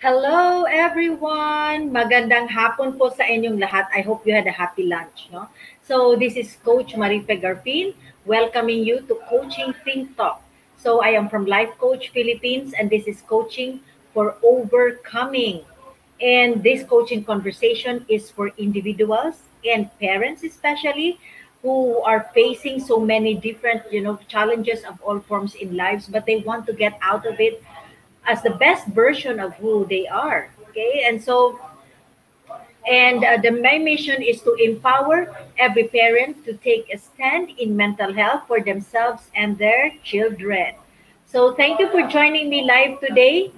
Hello everyone! Magandang hapon po sa inyong lahat. I hope you had a happy lunch, no? So this is Coach Marife Garfin welcoming you to Coaching Think Talk. So I am from Life Coach Philippines and this is coaching for overcoming. And this coaching conversation is for individuals and parents especially who are facing so many different, challenges of all forms in lives, but they want to get out of it as the best version of who they are. Okay, my mission is to empower every parent to take a stand in mental health for themselves and their children. So thank you for joining me live today,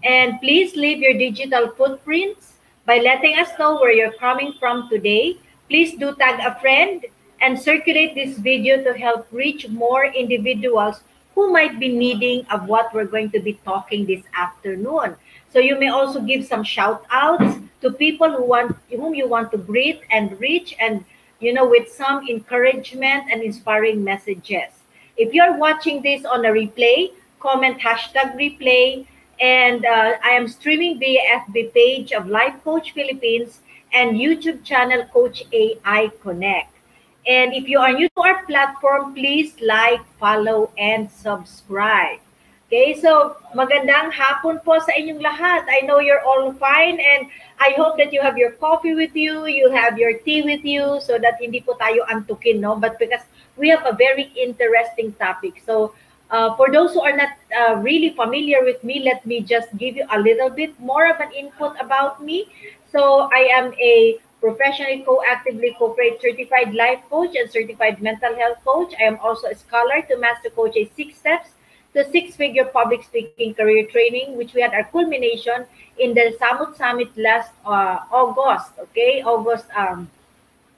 and please leave your digital footprints by letting us know where you're coming from today. Please do tag a friend and circulate this video to help reach more individuals who might be needing of what we're going to be talking this afternoon. So you may also give some shout outs to people whom you want to greet and reach, and with some encouragement and inspiring messages. If you're watching this on a replay, comment hashtag replay. And I am streaming via FB page of Life Coach Philippines and YouTube channel Coach AI Connect. And if you are new to our platform, please like, follow, and subscribe. Okay, so magandang hapon po sa inyong lahat. I know you're all fine and I hope that you have your coffee with you have your tea with you so that hindi po tayo antukin, no? But because we have a very interesting topic. So for those who are not really familiar with me, let me just give you a little bit more of an input about me. So I am a professionally co-actively co-create certified life coach and certified mental health coach. I am also a scholar to Master Coach A 6 Steps to six-figure public speaking career training, which we had our culmination in the Samut Summit last August, okay?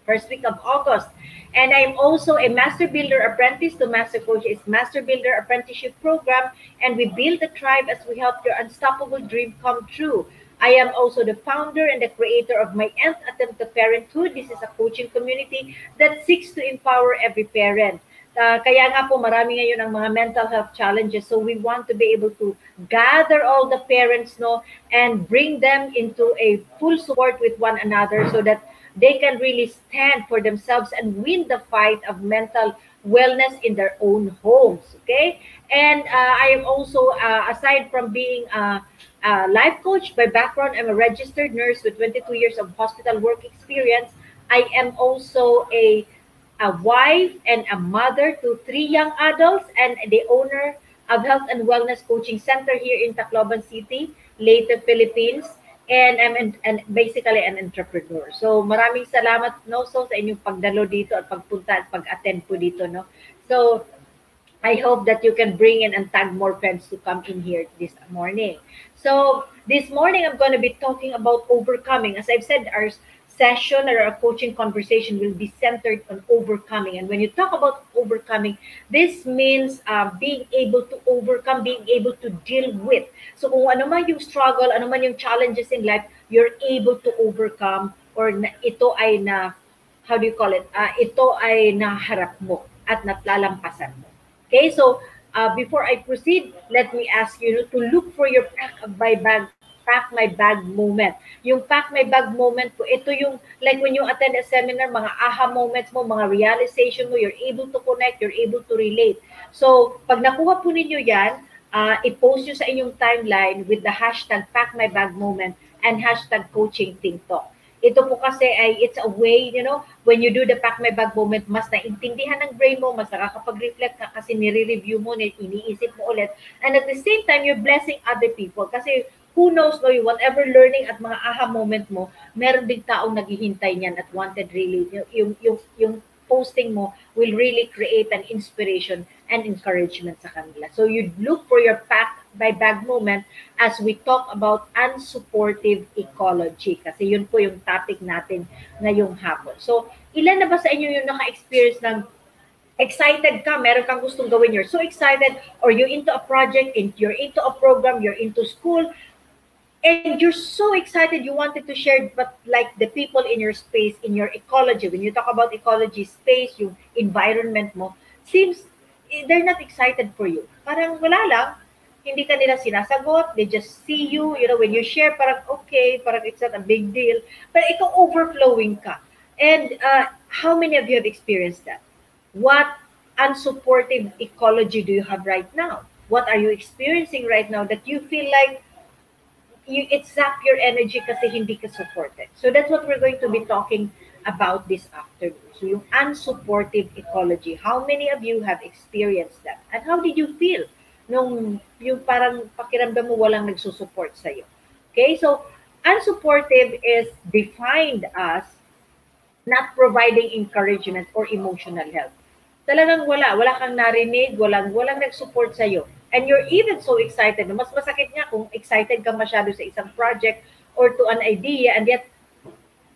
First week of August. And I'm also a Master Builder Apprentice to Master Coach's Master Builder Apprenticeship Program. And we build a tribe as we help your unstoppable dream come true. I am also the founder and the creator of my nth attempt to parenthood. This is a coaching community that seeks to empower every parent. Kaya nga po marami ngayon ang mga mental health challenges. So we want to be able to gather all the parents, no, and bring them into a full support with one another so that they can really stand for themselves and win the fight of mental wellness in their own homes. Okay, and I am also aside from being a life coach by background, I'm a registered nurse with 22 years of hospital work experience. I am also a wife and a mother to three young adults and the owner of Health and Wellness Coaching Center here in Tacloban City, Leyte, Philippines. And and basically an entrepreneur. So maraming salamat, no, so sa inyong pagdalo dito at pagpunta at pag-attend po dito, no. So I hope that you can bring in and tag more friends to come in here this morning. So this morning I'm going to be talking about overcoming. As I've said, our session or our coaching conversation will be centered on overcoming. And when you talk about overcoming, this means being able to overcome, being able to deal with. So kung ano man yung struggle, ano man yung challenges in life, you're able to overcome or ito ay how do you call it? Ito ay naharap mo at natlalampasan mo. Okay, so before I proceed, let me ask you to look for your pack my bag moment. Yung pack my bag moment po, ito yung like when you attend a seminar, mga aha moments mo, mga realization mo, you're able to connect, you're able to relate. So, pag nakuha po ninyo yan, i-post nyo sa inyong timeline with the hashtag pack my bag moment and hashtag coaching think talk. Ito po kasi ay it's a way, when you do the pack my bag moment, mas naintindihan ng brain mo, mas nakakapag-reflect ka kasi nire-review mo, iniisip mo ulit. And at the same time, you're blessing other people kasi who knows, no, whatever learning at mga aha moment mo, meron ding taong naghihintay niyan at wanted really, yung posting mo will really create an inspiration and encouragement sa kanila. So you look for your pack by bag moment as we talk about unsupportive ecology kasi yun po yung topic natin ngayong hapon. So ilan na ba sa inyo yung naka-experience ng excited ka, meron kang gustong gawin, you're so excited, or you're into a project, you're into a program, you're into school, and you're so excited you wanted to share, but like the people in your space, in your ecology, when you talk about ecology, space, yung environment mo, seems they're not excited for you. Parang wala lang. hindi ka nila sinasagot, they just see you, when you share, parang okay, parang it's not a big deal, but ikaw overflowing ka. And how many of you have experienced that? What unsupportive ecology do you have right now? What are you experiencing right now that you feel like it zap your energy kasi hindi ka supported? So that's what we're going to be talking about this afternoon. So yung unsupportive ecology, how many of you have experienced that? And how did you feel nung yung parang pakiramdam mo walang nagsusupport sa'yo? Okay, so unsupportive is defined as not providing encouragement or emotional help. Talagang wala kang narinig, walang nag-support sa iyo. And you're even so excited. Mas masakit nga kung excited ka masyado sa isang project or to an idea and yet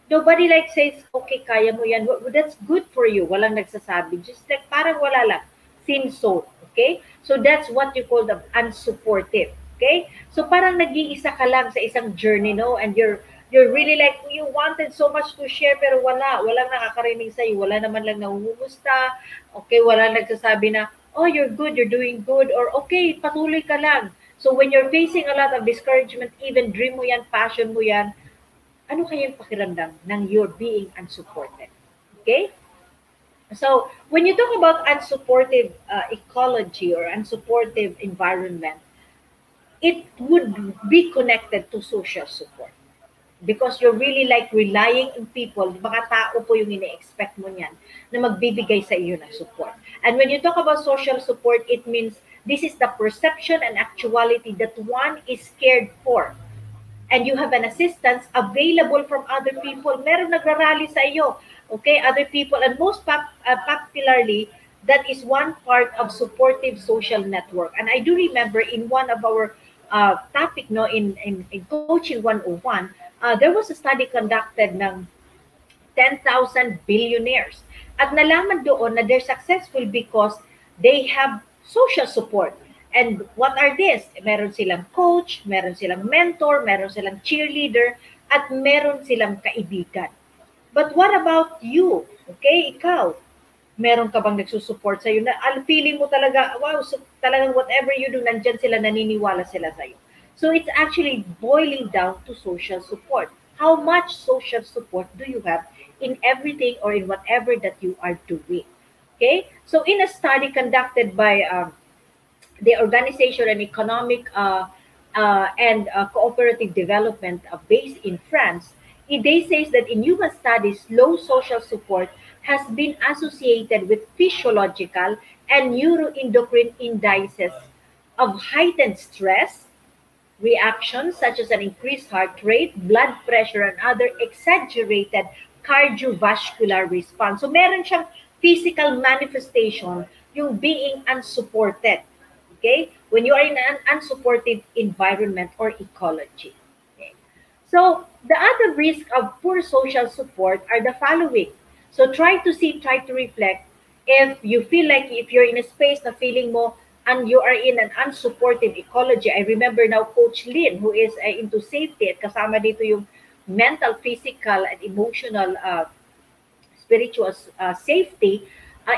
nobody like says, okay, kaya mo yan. That's good for you. Walang nagsasabi. Just like parang wala lang. Seems so. Okay? So that's what you call the unsupportive. Okay? So parang nag-iisa ka lang sa isang journey, no? And you're really like, you wanted so much to share pero walang nakakarinig sa'yo, wala naman lang nangungumusta, okay, wala nagsasabi na, oh, you're good, you're doing good, or okay, patuloy ka lang. So when you're facing a lot of discouragement, even dream mo yan, passion mo yan, ano kaya yung pakiramdam ng you're being unsupported? Okay? So when you talk about unsupportive ecology or unsupportive environment, it would be connected to social support. Because you're really like relying on people, baka tao po yung ine-expect mo niyan na magbibigay sa iyo ng support. And when you talk about social support, it means this is the perception and actuality that one is cared for. And you have an assistance available from other people. Meron nagrarally sa iyo. Okay, other people. And most popularly, that is one part of supportive social network. And I do remember in one of our topic, no, in Coaching 101, there was a study conducted ng 10,000 billionaires. At nalaman doon na they're successful because they have social support. And what are this? Meron silang coach, meron silang mentor, meron silang cheerleader, at meron silang kaibigan. But what about you? Okay, ikaw, meron ka bang nagsusupport sa'yo na feeling mo talaga, wow, so, talagang whatever you do, nandyan sila, naniniwala sila sa'yo. So it's actually boiling down to social support. How much social support do you have in everything or in whatever that you are doing? Okay? So in a study conducted by the Organization on Economic and Cooperative Development based in France, they says that in human studies, low social support has been associated with physiological and neuroendocrine indices of heightened stress, reactions such as an increased heart rate, blood pressure, and other exaggerated cardiovascular response. So meron siyang physical manifestation yung being unsupported. Okay? When you are in an unsupportive environment or ecology. Okay? So the other risk of poor social support are the following. So try to reflect if you feel like if you're in a space na feeling mo and you are in an unsupportive ecology. I remember now Coach Lynn who is into safety at kasama dito yung mental, physical, and emotional spiritual safety.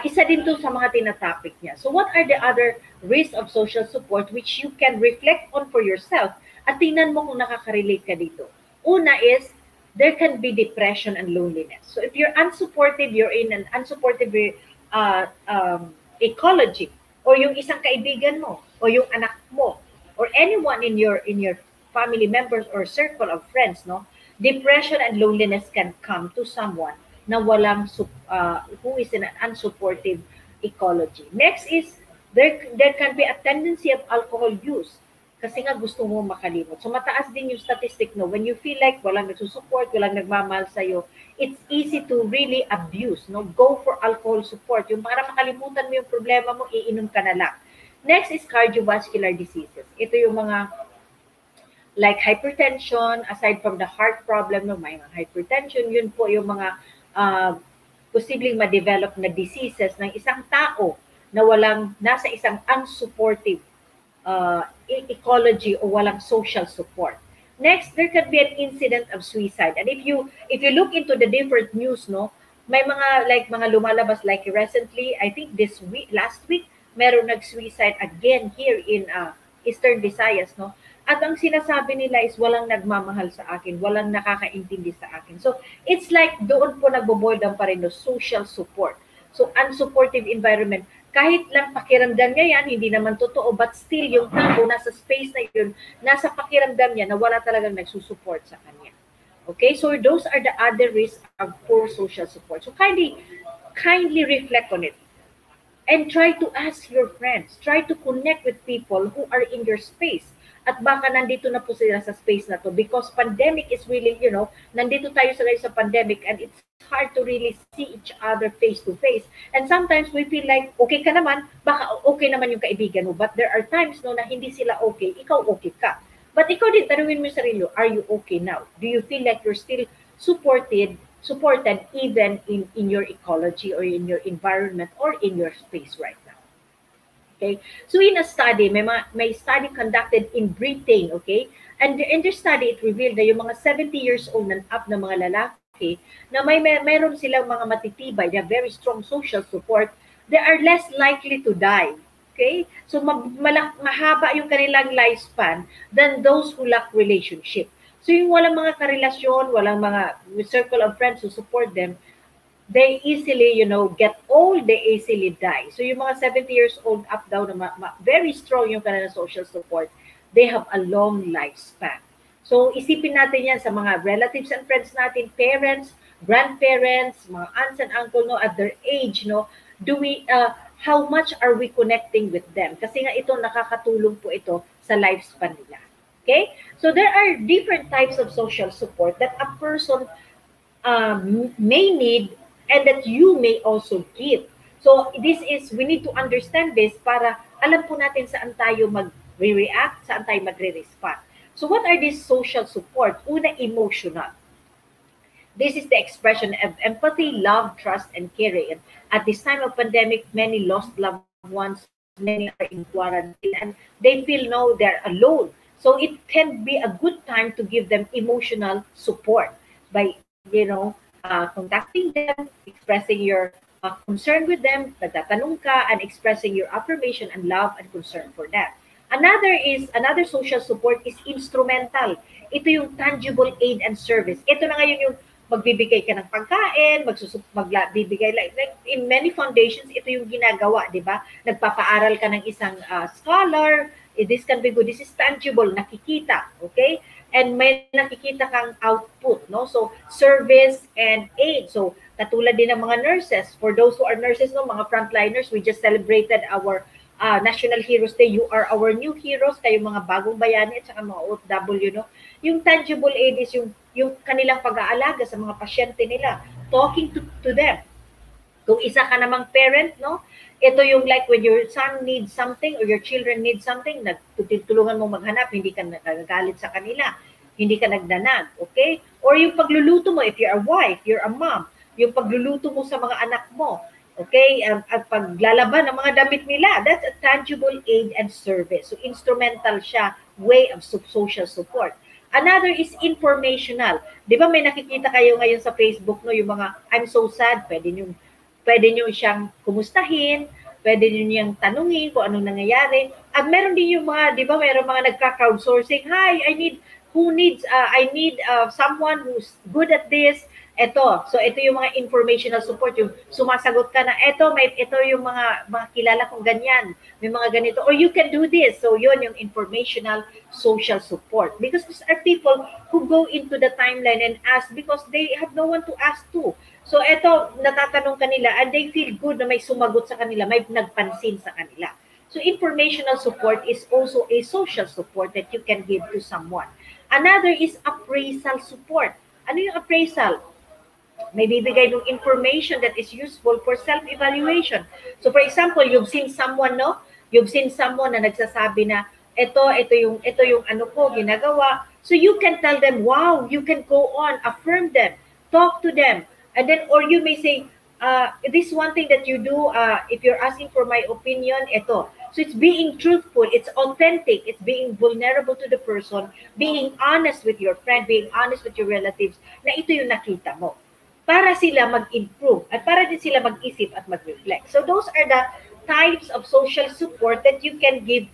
Isa din to sa mga tinatopic niya. So what are the other risks of social support which you can reflect on for yourself at tingnan mo kung nakaka-relate ka dito. Una is there can be depression and loneliness. So if you're unsupportive, you're in an unsupportive ecology, or yung isang kaibigan mo, or yung anak mo, or anyone in your family members or circle of friends, no, depression and loneliness can come to someone na walang who is in an unsupportive ecology. Next is there can be a tendency of alcohol use. Kasi nga gusto mo makalimot. So mataas din yung statistic, no? When you feel like walang nagsusupport, walang nagmamahal sa'yo, it's easy to really abuse, no? Go for alcohol support. Yung para makalimutan mo yung problema mo, iinom ka na lang. Next is cardiovascular diseases. Ito yung mga like hypertension, aside from the heart problem, no? May mga hypertension, yun po yung mga posibleng ma-develop na diseases ng isang tao na walang nasa isang unsupportive ecology o walang social support. Next, there can be an incident of suicide. And if you look into the different news, no, may mga lumalabas like recently, I think last week, meron nag-suicide again here in Eastern Visayas, no? At ang sinasabi nila is walang nagmamahal sa akin, walang nakakaintindi sa akin. So, it's like doon po nagbo-boil down pa rin no, social support. So, unsupportive environment, kahit lang pakiramdam niya yan, hindi naman totoo, but still yung tao nasa space na yun, nasa pakiramdam niya na wala talagang nagsusupport sa kanya. Okay, so those are the other risks of poor social support. So kindly reflect on it and try to ask your friends. Try to connect with people who are in your space. At baka nandito na po sila sa space na to because pandemic is really, nandito tayo sa pandemic and it's hard to really see each other face to face. And sometimes we feel like, okay ka naman, baka okay naman yung kaibigan mo. But there are times no na hindi sila okay, ikaw okay ka. But ikaw din, tanungin mo yung sarili, are you okay now? Do you feel like you're still supported even in your ecology or in your environment or in your space right now? Okay? So in a study, may study conducted in Britain, okay? And in this study, it revealed na yung mga 70 years old and up na mga lalaki na meron silang mga matitibay, they have very strong social support, they are less likely to die. Okay? So mahaba yung kanilang lifespan than those who lack relationship. So yung walang mga karelasyon, walang mga circle of friends who support them, they easily, get old, they easily die. So yung mga 70 years old up down, very strong yung kanilang social support, they have a long lifespan. So isipin natin yan sa mga relatives and friends natin, parents, grandparents, mga aunts and uncle, no, at their age, no, how much are we connecting with them? Kasi nga ito, nakakatulong po ito sa lifespan nila. Okay? So there are different types of social support that a person may need and that you may also give. So we need to understand this para alam po natin saan tayo mag-react, saan tayo magre-respond. So what are these social support? Una, emotional. This is the expression of empathy, love, trust, and caring. At this time of pandemic, many lost loved ones, many are in quarantine, and they feel now they're alone. So it can be a good time to give them emotional support by, contacting them, expressing your concern with them, nagtatanong ka, and expressing your affirmation and love and concern for them. Another social support is instrumental. Ito yung tangible aid and service. Ito na ngayon yung magbibigay ka ng pagkain, magbibigay like in many foundations, ito yung ginagawa, di ba? Nagpapaaral ka ng isang scholar, this can be good, this is tangible, nakikita, okay? And may nakikita kang output, no? So, service and aid. So, katulad din ng mga nurses, for those who are nurses, no, mga frontliners, we just celebrated our National Heroes Day. You are our new heroes, kayo mga bagong bayani at saka mga OFW, no? Yung tangible aid is yung kanilang pag-aalaga sa mga pasyente nila, talking to them. Kung isa ka namang parent, no? Ito yung like when your son needs something or your children need something, tulungan mo maghanap, hindi ka nagagalit sa kanila, hindi ka nagdanag, okay? Or yung pagluluto mo, if you're a wife, you're a mom, yung pagluluto mo sa mga anak mo, okay? At paglalaban ng mga damit nila, that's a tangible aid and service. So instrumental siya, way of social support. Another is informational. Di ba may nakikita kayo ngayon sa Facebook, no, yung mga I'm so sad, pwede nyo siyang kumustahin, pwede nyo niyang tanungin kung anong nangyayari. At meron din yung mga, di ba, meron mga nagka-crowdsourcing, hi, I need someone who's good at this. So ito yung mga informational support, yung sumasagot ka na, ito yung mga kilala kong ganyan, may mga ganito, or you can do this. So yun yung informational social support. Because these are people who go into the timeline and ask because they have no one to ask to. So natatanong kanila and they feel good na may sumagot sa kanila, may nagpansin sa kanila. So informational support is also a social support that you can give to someone. Another is appraisal support. Ano yung appraisal? May bibigay ng information that is useful for self-evaluation. So for example, you've seen someone na nagsasabi na ito yung ano ko ginagawa. So you can tell them, wow, you can go on, affirm them, talk to them. And then, or you may say, this one thing that you do, if you're asking for my opinion, ito. So it's being truthful, it's authentic, it's being vulnerable to the person, being honest with your friend, being honest with your relatives, na ito yung nakita mo. Para sila mag-improve at para din sila mag-isip at mag-reflect. So those are the types of social support that you can give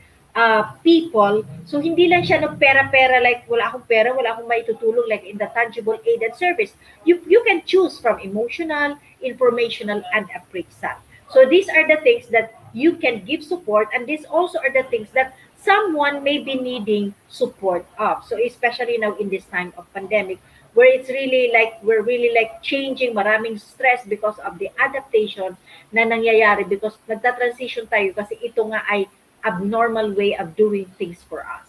people. So hindi lang siya no pera-pera like wala akong pera, wala akong maitutulong like in the tangible aid and service. You can choose from emotional, informational, and appraisal. So these are the things that you can give support, and these also are the things that someone may be needing support of. So especially now in this time of pandemic, where it's really like we're really like changing, maraming stress because of the adaptation na nangyayari because nagta-transition tayo kasi ito nga ay abnormal way of doing things for us.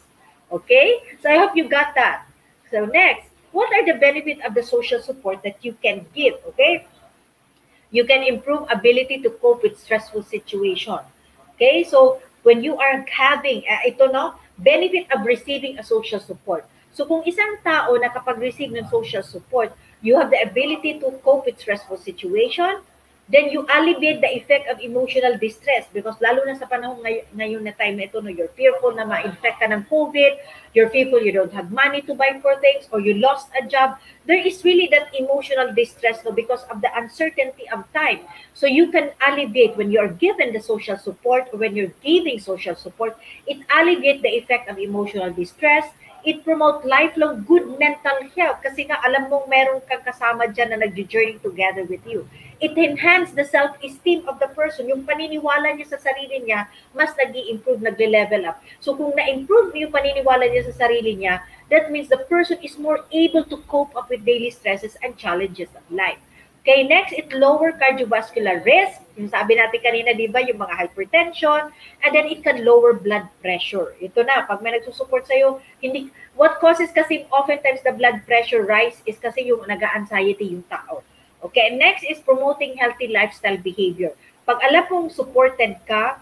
Okay? So I hope you got that. So next, what are the benefits of the social support that you can give? Okay? You can improve ability to cope with stressful situation. Okay? So when you are having, ito no, benefit of receiving a social support. So kung isang tao nakapag-receive ng social support, you have the ability to cope with stressful situation, then you alleviate the effect of emotional distress because lalo na sa panahon ngayon na time na ito, no, you're fearful na ma-infect ka ng COVID, you're fearful you don't have money to buy for things, or you lost a job. There is really that emotional distress no, because of the uncertainty of time. So you can alleviate when you're given the social support or when you're giving social support, it alleviates the effect of emotional distress. It promote lifelong good mental health kasi nga alam mong meron kang kasama dyan na nag-journey together with you. It enhance the self-esteem of the person. Yung paniniwala niya sa sarili niya, mas nag-i-improve, nagle-level up. So kung na-improve yung paniniwala niya sa sarili niya, that means the person is more able to cope up with daily stresses and challenges of life. Okay, next, it lower cardiovascular risk. Yung sabi natin kanina, di ba, yung mga hypertension, and then it can lower blood pressure. Ito na, pag may nagsusupport sa'yo, hindi, what causes kasi oftentimes the blood pressure rise is kasi yung nag-anxiety yung tao. Okay, and next is promoting healthy lifestyle behavior. Pag alam mong supported ka,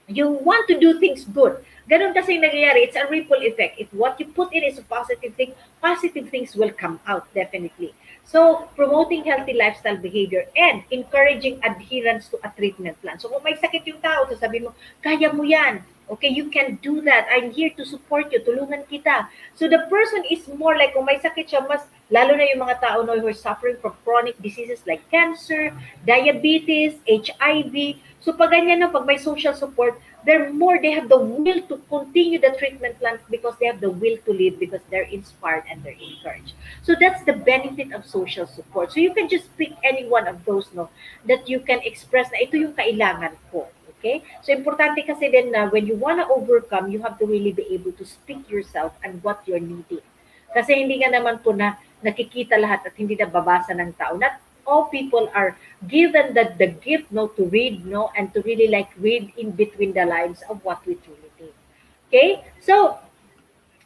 you want to do things good. Ganun kasi nangyayari, it's a ripple effect. If what you put in is a positive thing, positive things will come out, definitely. So, promoting healthy lifestyle behavior and encouraging adherence to a treatment plan. So, kung may sakit yung tao, so sabi mo, kaya mo yan. Okay, you can do that. I'm here to support you. Tulungan kita. So, the person is more like, kung may sakit siya, mas, lalo na yung mga tao no, who are suffering from chronic diseases like cancer, diabetes, HIV. So, pag ganyan no, pag may social support, they have the will to continue the treatment plan because they have the will to live because they're inspired and they're encouraged. So that's the benefit of social support. So you can just pick any one of those no that you can express na ito yung kailangan ko. Okay? So importante kasi din na when you wanna overcome, you have to really be able to speak yourself and what you're needing. Kasi hindi nga naman po na nakikita lahat at hindi nababasa ng tao. Not all people are given the gift no to read no and to really like read in between the lines of what we truly need. Okay, so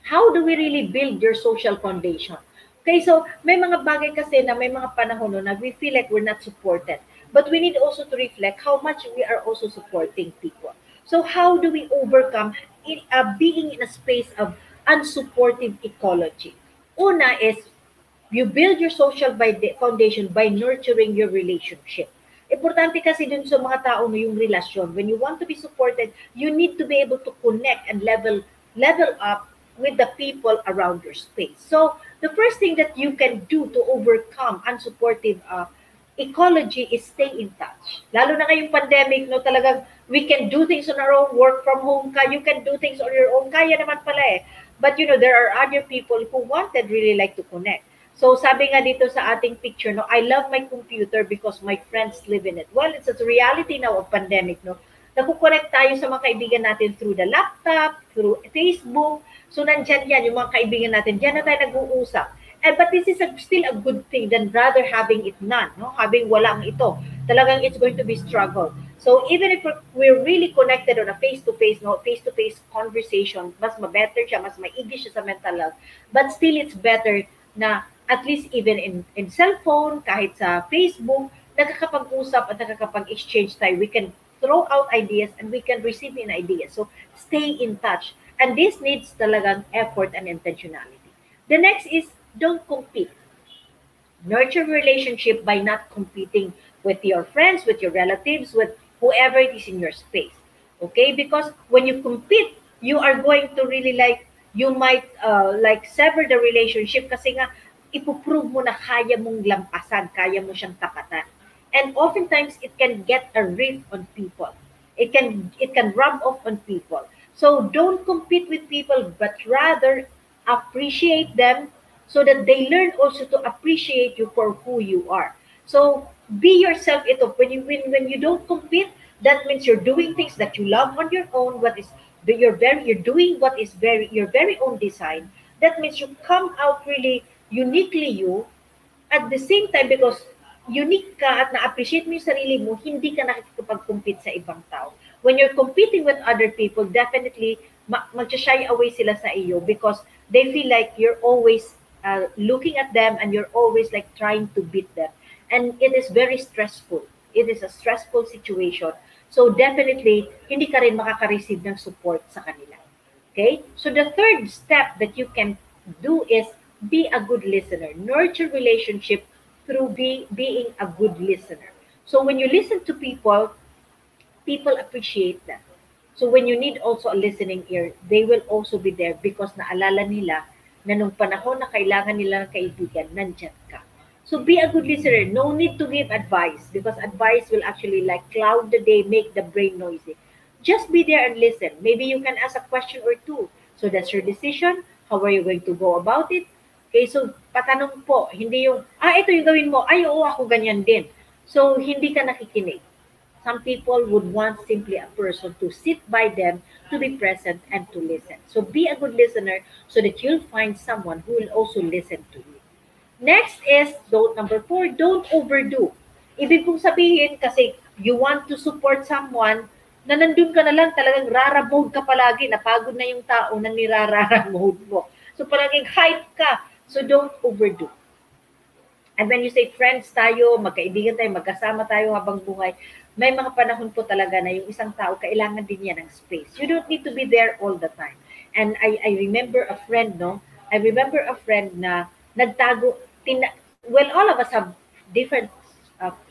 how do we really build your social foundation? Okay, so may mga bagay kasi na may mga panahon no, na we feel like we're not supported, but we need also to reflect how much we are also supporting people. So how do we overcome being in a space of unsupportive ecology? Una is you build your social foundation by nurturing your relationship. Importante kasi dun sa mga tao no yung relasyon. When you want to be supported, you need to be able to connect and level up with the people around your space. So, the first thing that you can do to overcome unsupportive ecology is stay in touch. Lalo na ngayong pandemic, no, talagang we can do things on our own, work from home ka, you can do things on your own, kaya naman pala eh. But you know, there are other people who wanted really like to connect. So sabi nga dito sa ating picture, no, I love my computer because my friends live in it. Well, it's a reality now of pandemic, no. Nakukonect tayo sa mga kaibigan natin through the laptop, through Facebook. So nandyan yan, yung mga kaibigan natin, dyan na tayo nag-uusap. But this is still a good thing than rather having it none, no? Having walang ito. Talagang it's going to be struggle. So even if we're really connected on a face-to-face, no, face-to-face conversation, mas mabetter siya, mas maigi siya sa mental health. But still it's better na at least even in cellphone, kahit sa Facebook, nakakapag-usap at nakakapag-exchange tayo. We can throw out ideas and we can receive in ideas. So, stay in touch. And this needs talagang effort and intentionality. The next is, don't compete. Nurture relationship by not competing with your friends, with your relatives, with whoever it is in your space. Okay? Because when you compete, you are going to really like, you might like sever the relationship kasi nga, ipuprove mo na kaya mong lampasan, kaya mo siyang tapatan. And oftentimes, it can get a riff on people. It can rub off on people. So don't compete with people, but rather appreciate them so that they learn also to appreciate you for who you are. So be yourself. Ito, when you don't compete, that means you're doing things that you love on your own. You're doing what is your very own design. That means you come out really uniquely you. At the same time, because unique ka at na-appreciate mo yung sarili mo, hindi ka nakikipag-compete sa ibang tao. When you're competing with other people, definitely mag-shy away sila sa iyo because they feel like you're always looking at them and you're always like trying to beat them. And it is very stressful. It is a stressful situation. So definitely, hindi ka rin makaka-receive ng support sa kanila. Okay? So the third step that you can do is be a good listener. Nurture relationship through being a good listener. So when you listen to people, people appreciate that. So when you need also a listening ear, they will also be there because naalala nila na nung panahon na kailangan nila ng kaibigan, nandyan ka. So be a good listener. No need to give advice because advice will actually like cloud the day, make the brain noisy. Just be there and listen. Maybe you can ask a question or two. So that's your decision. How are you going to go about it? Okay, so patanong po, hindi yung, ito yung gawin mo, ay, oo, ako ganyan din. So, hindi ka nakikinig. Some people would want simply a person to sit by them, to be present, and to listen. So, be a good listener so that you'll find someone who will also listen to you. Next is, number 4, don't overdo. Ibig kong sabihin kasi you want to support someone na nandun ka na lang talagang rara mode ka palagi, napagod na yung tao na nirarara mode mo. So palaging hype ka. So don't overdo. And when you say friends tayo, magkaibigan tayo, magkasama tayo habang buhay, may mga panahon po talaga na yung isang tao, kailangan din niya ng space. You don't need to be there all the time. And I remember a friend, no? I remember a friend na nagtago, well, all of us have different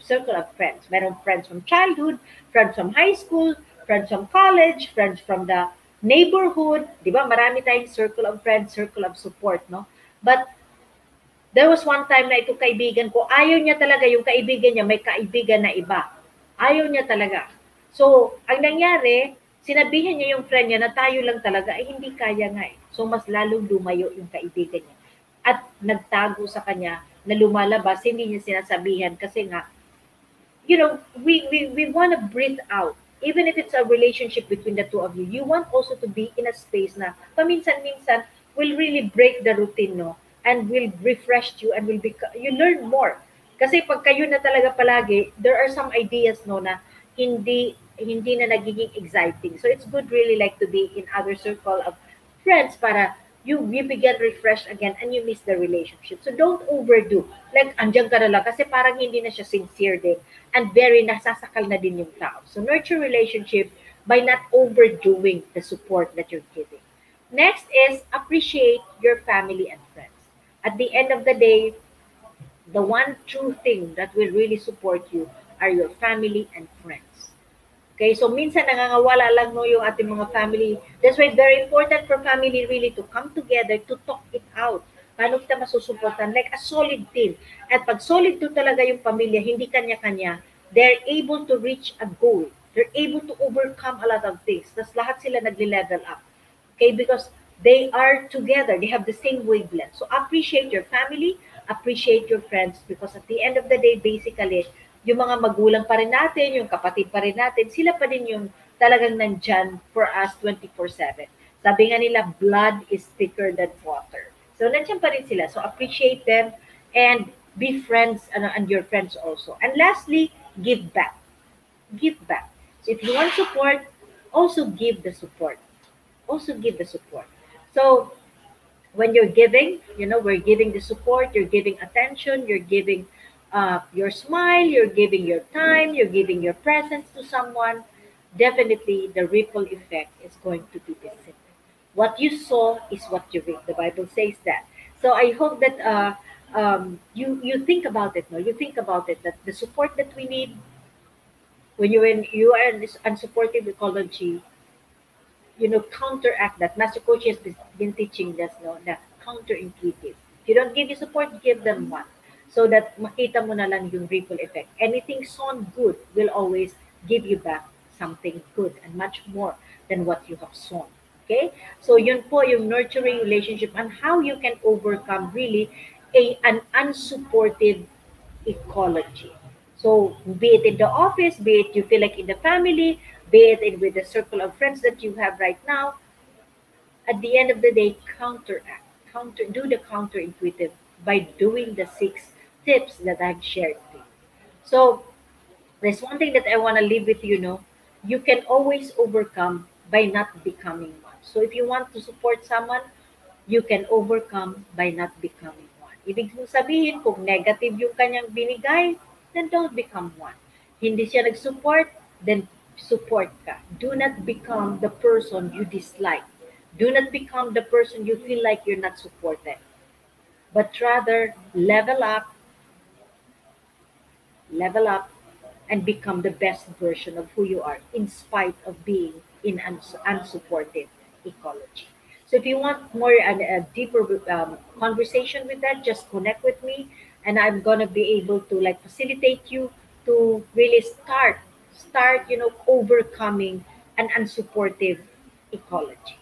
circle of friends. Meron friends from childhood, friends from high school, friends from college, friends from the neighborhood. Di ba? Marami tayong circle of friends, circle of support, no? But there was one time na itong kaibigan ko, ayaw niya talaga yung kaibigan niya, may kaibigan na iba. Ayaw niya talaga. So, ang nangyari, sinabihan niya yung friend niya na tayo lang talaga, hindi kaya nga eh. So, mas lalong lumayo yung kaibigan niya. At nagtago sa kanya na lumalabas, hindi niya sinasabihan kasi nga, you know, we want to breathe out. Even if it's a relationship between the two of you, you want also to be in a space na paminsan-minsan will really break the routine, no? And will refresh you and you learn more. Kasi pag kayo na talaga palagi, there are some ideas, no, na hindi na nagiging exciting. So it's good really like to be in other circle of friends para you begin refreshed again and you miss the relationship. So don't overdo. Like, andyan ka na lang kasi parang hindi na siya sincere din and very nasasakal na din yung tao. So nurture relationship by not overdoing the support that you're giving. Next is appreciate your family and friends. At the end of the day, the one true thing that will really support you are your family and friends. Okay, so minsan nangangawala lang no yung ating mga family. That's why it's very important for family really to come together to talk it out. Paano kita masusuportan? Like a solid team. At pag solid to talaga yung pamilya, hindi kanya-kanya, they're able to reach a goal. They're able to overcome a lot of things. Tapos lahat sila nagle-level up. Okay, because they are together. They have the same wavelength. So appreciate your family, appreciate your friends because at the end of the day, basically, yung mga magulang pa rin natin, yung kapatid pa rin natin, sila pa din yung talagang nandyan for us 24/7. Sabi nga nila, blood is thicker than water. So nandyan pa rin sila. So appreciate them and be friends and your friends also. And lastly, give back. Give back. So if you want support, also give the support. Also give the support. So when you're giving, we're giving the support, you're giving attention, you're giving your smile, you're giving your time, you're giving your presence to someone, definitely the ripple effect is going to be visible. What you sow is what you reap. The Bible says that. So I hope that you think about it. No, you think about it that the support that we need when you are in this unsupportive ecology, counteract that. Master Coach has been teaching us, no, na counterintuitive. If you don't give you support, give them one. So that makita mo na lang yung ripple effect. Anything sown good will always give you back something good and much more than what you have sown. Okay? So yun po yung nurturing relationship and how you can overcome really an unsupportive ecology. So be it in the office, be it you feel like in the family, be it with the circle of friends that you have right now, at the end of the day, do the counterintuitive by doing the 6 tips that I've shared to you. So there's one thing that I want to leave with you, know, you can always overcome by not becoming one. So if you want to support someone, you can overcome by not becoming one. Ibig mong sabihin, kung negative yung kanyang binigay, then don't become one. Hindi siya nag-support, then support ka. Do not become the person you dislike. Do not become the person you feel like you're not supported. But rather, level up, and become the best version of who you are in spite of being in unsupported ecology. So if you want more a deeper conversation with that, just connect with me, and I'm gonna be able to like facilitate you to really start overcoming an unsupportive ecology.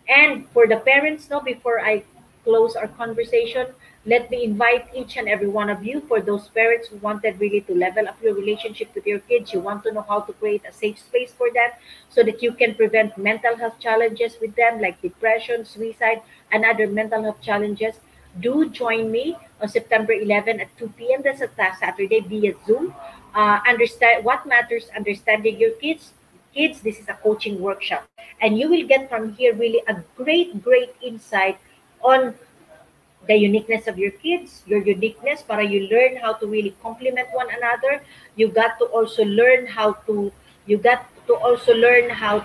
And for the parents, no, before I close our conversation, let me invite each and every one of you, for those parents who wanted really to level up your relationship with your kids, you want to know how to create a safe space for them so that you can prevent mental health challenges with them like depression, suicide, and other mental health challenges. Do join me on September 11 at 2 p.m. That's a Saturday via Zoom. Understand what matters, understanding your kids. This is a coaching workshop, and you will get from here really a great insight on the uniqueness of your kids, your uniqueness, para you learn how to really complement one another. You got to also learn how to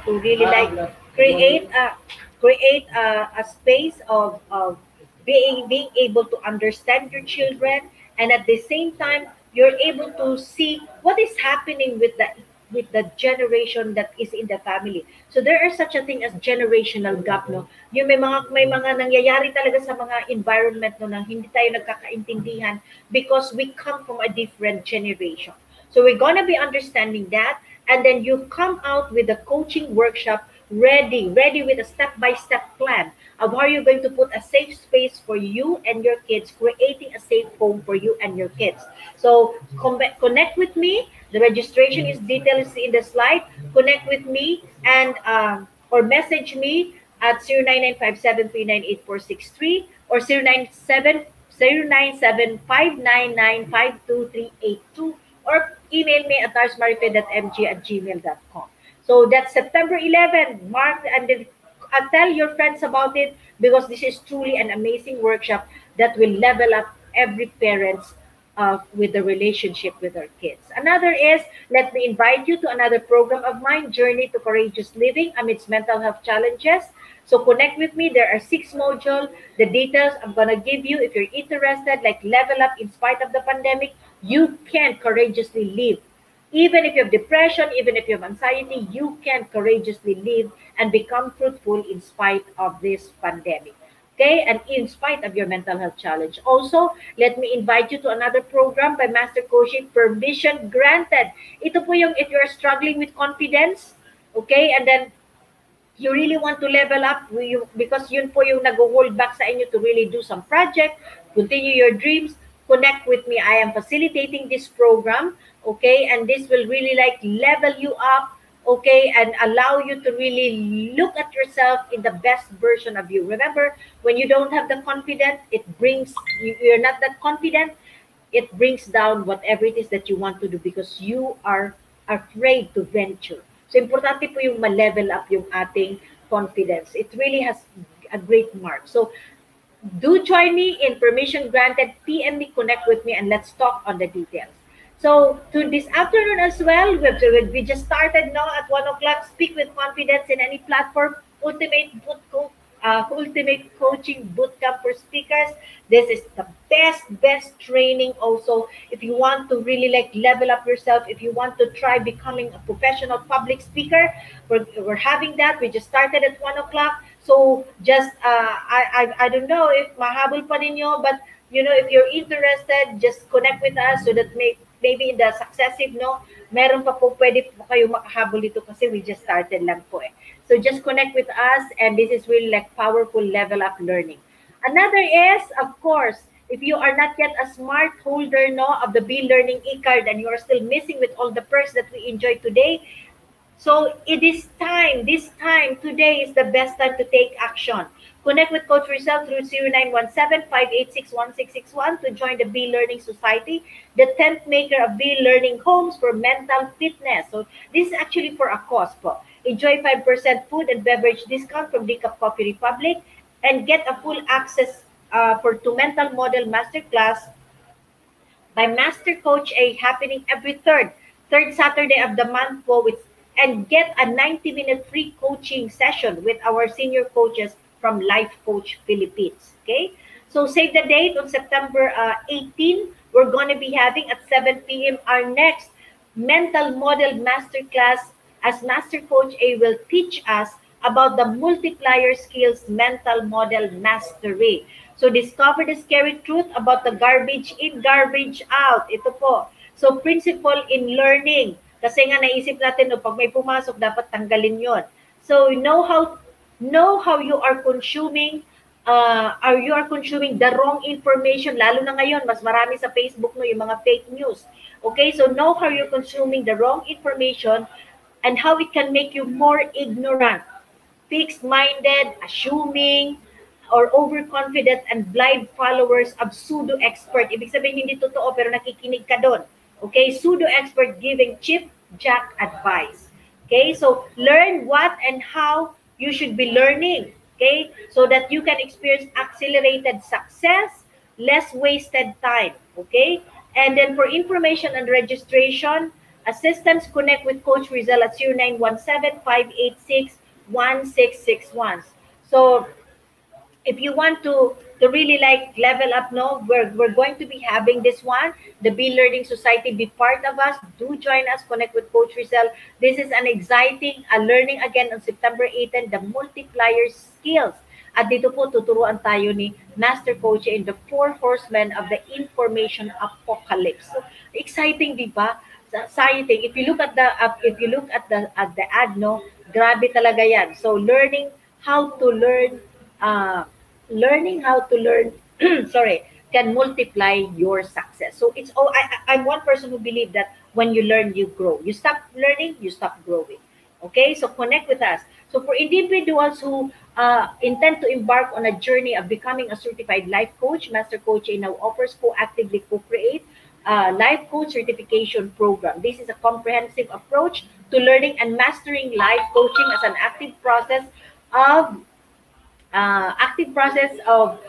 really like create a a space of being able to understand your children, and at the same time you're able to see what is happening with the generation that is in the family. So there is such a thing as generational gap, no? Yung may mga nangyayari talaga sa mga environment no nang hindi tayo nagkakaintindihan because we come from a different generation. So we're gonna be understanding that, and then you come out with a coaching workshop ready with a step-by-step plan of how you're going to put a safe space for you and your kids, creating a safe home for you and your kids. So connect with me. The registration is details in the slide. Connect with me and or message me at 0995739843 or 097 5995238 or email me at tarsmarife.mg@gmail.com. So that's September 11th. Mark and then tell your friends about it because this is truly an amazing workshop that will level up every parent's with the relationship with our kids. Another is, let me invite you to another program of mine, Journey to Courageous Living Amidst Mental Health Challenges. So connect with me. There are 6 modules. The details I'm going to give you if you're interested, like level up in spite of the pandemic. You can courageously live. Even if you have depression, even if you have anxiety, you can courageously live and become fruitful in spite of this pandemic. Okay, and in spite of your mental health challenge. Also, let me invite you to another program by Master Coaching, Permission Granted. Ito po yung if you're struggling with confidence, okay, and then you really want to level up because yun po yung nag-hold back sa inyo to really do some project, continue your dreams, connect with me. I am facilitating this program, okay, and this will really like level you up, okay, and allow you to really look at yourself in the best version of you. Remember, when you don't have the confidence, you're not that confident, it brings down whatever it is that you want to do because you are afraid to venture. So, importante po yung ma-level up yung ating confidence. It really has a great mark. So, do join me in Permission Granted. PM me, connect with me, and let's talk on the details. So, to this afternoon as well, we just started now at 1 o'clock. Speak with confidence in any platform. Ultimate Coaching Bootcamp for speakers. This is the best training also. If you want to really like level up yourself, if you want to try becoming a professional public speaker, we're having that. We just started at 1 o'clock. So just, I don't know if mahabol pa ninyo, but you know, if you're interested, just connect with us so that maybe in the successive, no, meron pa po pwede po kayo makahabol dito kasi we just started lang po eh. So just connect with us, and this is really like powerful level up learning. Another is, of course, if you are not yet a smart holder, no, of the Be Learning e-card, and you are still missing with all the perks that we enjoy today, so it is time, this time, today is the best time to take action. Connect with Coach Rizal through 0917-586-1661 to join the Be Learning Society, the 10th maker of Be Learning Homes for mental fitness. So this is actually for a cause po. Enjoy 5% food and beverage discount from Decaf Coffee Republic and get a full access to mental model masterclass by Master Coach A happening every third Saturday of the month po, with and get a 90-minute free coaching session with our senior coaches from Life Coach Philippines. Okay? So save the date on September 18. We're going to be having at 7 p.m. our next mental model masterclass, as Master Coach A will teach us about the multiplier skills mental model mastery. So discover the scary truth about the garbage in, garbage out. Ito po. So principle in learning. Kasi nga naisip natin, no, pag may pumasok, dapat tanggalin yon. So know how you are consuming, the wrong information. Lalo na ngayon, mas marami sa Facebook, no, yung mga fake news. Okay, so know how you're consuming the wrong information and how it can make you more ignorant, fixed-minded, assuming, or overconfident and blind followers of pseudo-expert. Ibig sabihin, hindi totoo pero nakikinig ka doon. Okay, pseudo-expert giving cheap jack advice. Okay, so learn what and how you should be learning. Okay, so that you can experience accelerated success, less wasted time. Okay, and then for information and registration, assistance, connect with Coach Rizal at 0917-586-1661. So if you want to really like level up, no, we're going to be having this one, the Be Learning Society. Be part of us. Do join us. Connect with Coach Rizal. This is an exciting learning again on September 18, the multiplier skills. At dito po tuturuan tayo ni Master Coach in the 4 horsemen of the information apocalypse. So exciting, di ba? Exciting. If you look at the ad, no, grabe talaga yan. So learning how to learn sorry, can multiply your success. So it's all I'm one person who believe that when you learn, you grow. You stop learning, you stop growing. Okay, so connect with us. So for individuals who intend to embark on a journey of becoming a certified life coach, Master Coach now offers co-actively co-create life coach certification program. This is a comprehensive approach to learning and mastering life coaching as an active process of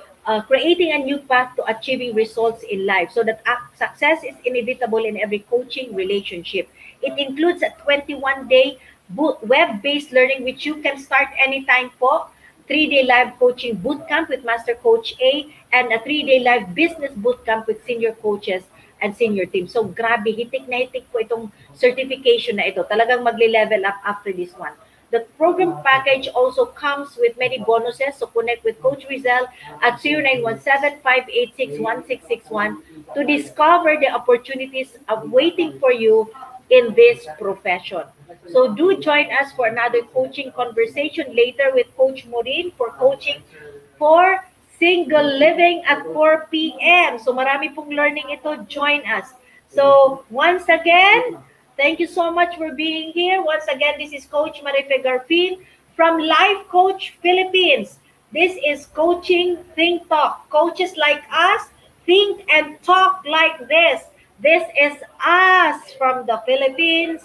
creating a new path to achieving results in life, so that success is inevitable in every coaching relationship. It includes a 21-day web-based learning which you can start anytime po, 3-day live coaching bootcamp with Master Coach A, and a 3-day live business bootcamp with senior coaches and senior team. So grabe, hitik na hitik po itong certification na ito. Talagang magle-level up after this one. The program package also comes with many bonuses. So connect with Coach Rizal at 0917-586-1661 to discover the opportunities of waiting for you in this profession. So do join us for another coaching conversation later with Coach Maureen for coaching for single living at 4 p.m. So marami pong learning ito. Join us. So once again, thank you so much for being here. Once again, this is Coach Marife Garfin from Life Coach Philippines. This is Coaching Think Talk. Coaches like us think and talk like this. This is us from the Philippines.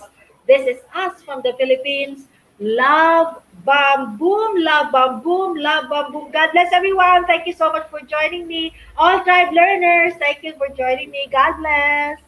This is us from the Philippines. Love, bam, boom, love, bam, boom, love, bam, boom. God bless everyone. Thank you so much for joining me. All tribe learners, thank you for joining me. God bless.